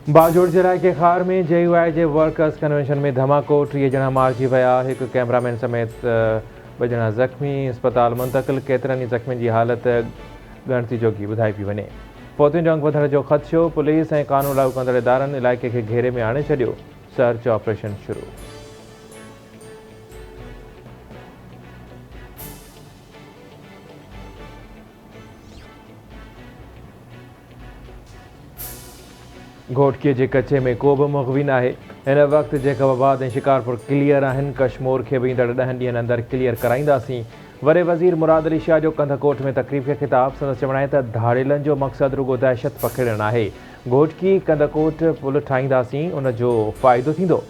बाजोड़ जिला के खार में JUIJ वर्कर्स कन्वेंशन में धमाको 3 ॼणा मारिजी विया। एक कैमरामैन समेत 2 ॼणा ज़ख़्मी अस्पताल मुंतक़िल। केतिरनि ज़ख़्मियुनि जी हालत ॻणती जोगी ॿुधाई पई वञे। फ़ौतियुनि जो अंग वधण जो ख़दशो। पुलिस ऐं क़ानून लागू कंदड़ इदारनि इलाइक़े खे घेरे में आणे छॾियो। सर्च ऑपरेशन शुरू। घोटकीअ जे कचे में को बि मुग़विन आहे। हिन वक़्तु जैकबाबाद ऐं शिकारपुर क्लियर आहिनि। कशमोर खे बि ईंदड़ 10 ॾींहनि अंदरि क्लियर कराईंदासीं। वॾे वज़ीर मुराद अली शाह जो कंधकोट में तक़रीब खे ख़िताब। संदसि चवण आहे त धाड़ेलनि जो मक़सदु रुॻो दहशत पखिड़णु आहे। घोटकी कंधकोट पुल ठाहींदासीं, उन जो फ़ाइदो थींदो।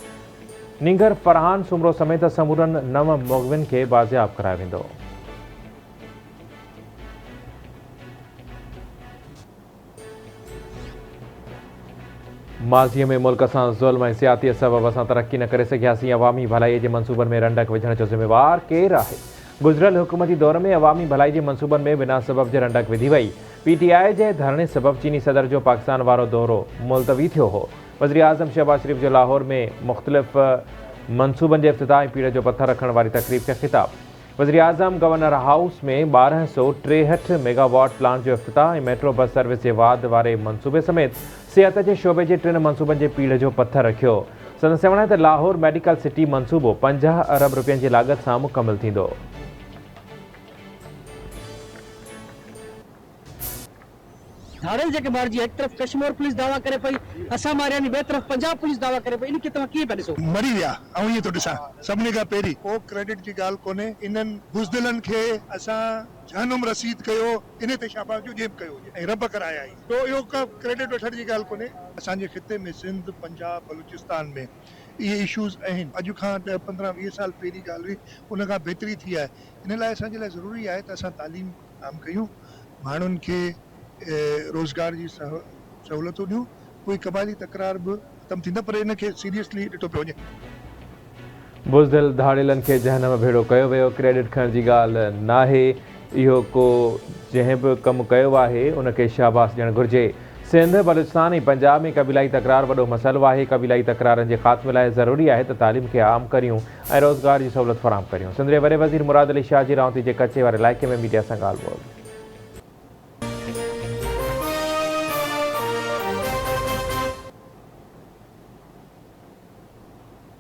नींगर फरहान सुमरो समेत समूरनि 9 मुग़विन खे बाज़ियाब करायो वेंदो। माज़ीअ में मुल्क सां ज़ुल्म ऐं सियाती सबब असां तरक्की न करे सघियासीं। अवामी भलाई जे मंसूबनि में रंडक विझण जो ज़िम्मेवार केरु आहे? गुज़िरियल हुकूमती दौर में अवामी भलाई जे मंसूबनि में बिना सबब जे रंडक विधी वई। PTI जे धरणे सबब चीनी सदर जो पाकिस्तान वारो दौरो मुलतवी थियो हो। वज़ीर आज़म शहबाज शरीफ़ जो लाहौर में मुख़्तलिफ़ मंसूबनि जे इफ़्तिताह ऐं पीड़ जो पत्थर रखण वारी तक़रीब खे ख़िताब। वज़ीर आज़म गवर्नर हाउस में 1263 मेगावाट प्लांट जो इफ़्तिताह ऐं मेट्रो बस सर्विस जे वाद वारे मंसूबे समेत सिहत जे शोबे जे 3 मंसूबनि जे पीड़ जो पत्थर रखियो। संदसि चवण आहे त लाहौर मेडिकल सिटी मंसूबो 50 अरब रुपयनि जी लागत सां मुकमिल थींदो। धाड़ेल जेके मारिजी, एक तरफ़ कश्मीर पुलिस दावा करे पई, असां मारियानी, ॿिए तरफ़ पंजाब पुलिस दावा करे पई। इनखे तव्हां कीअं पिया ॾिसो? मरी विया ऐं ईअं थो ॾिसां। सभिनी खां पहिरीं को क्रेडिट जी ॻाल्हि कोन्हे। इन्हनि बुज़दिलनि खे असां जहनुम रसीद कयो, इन ते शाबाश जो जेब कयो ऐं रब कराया आई। तो इहो का क्रेडिट वठण जी ॻाल्हि कोन्हे। असांजे ख़िते में सिंध, पंजाब, बलूचिस्तान में इहे इशूज़ आहिनि। अॼु खां 10-15-20 साल पहिरीं ॻाल्हि हुई, उन खां बहितरी थी आहे। इन लाइ असांजे लाइ ज़रूरी आहे त असां तालीम आम कयूं, माण्हुनि खे रोज़गार जी सहूलियतूं ॾियूं। कोई क़बाइली तकरार बि ख़तमु थींदा, पर इनखे सीरियसली ॾिठो पियो वञे। बुज़दिल धाड़ेलनि खे जहनम भेड़ो कयो वियो। क्रेडिट खणण जी ॻाल्हि नाहे। इहो को जंहिं बि कमु कयो आहे उनखे शाबाश ॾियणु घुरिजे। सिंध, बलूचिस्तान ऐं पंजाब में क़बीलाई तकरार वॾो मसइलो आहे। क़बीलाई तकरारनि जे ख़ात्मे लाइ ज़रूरी आहे त तालीम खे आम करियूं ऐं रोज़गार जी सहूलियत फ़राहम करियूं। सिंध जे वॾे वज़ीर मुराद अली शाह जी रावती जे कचे वारे इलाइक़े में मीडिया सां ॻाल्हि ॿोल्हि।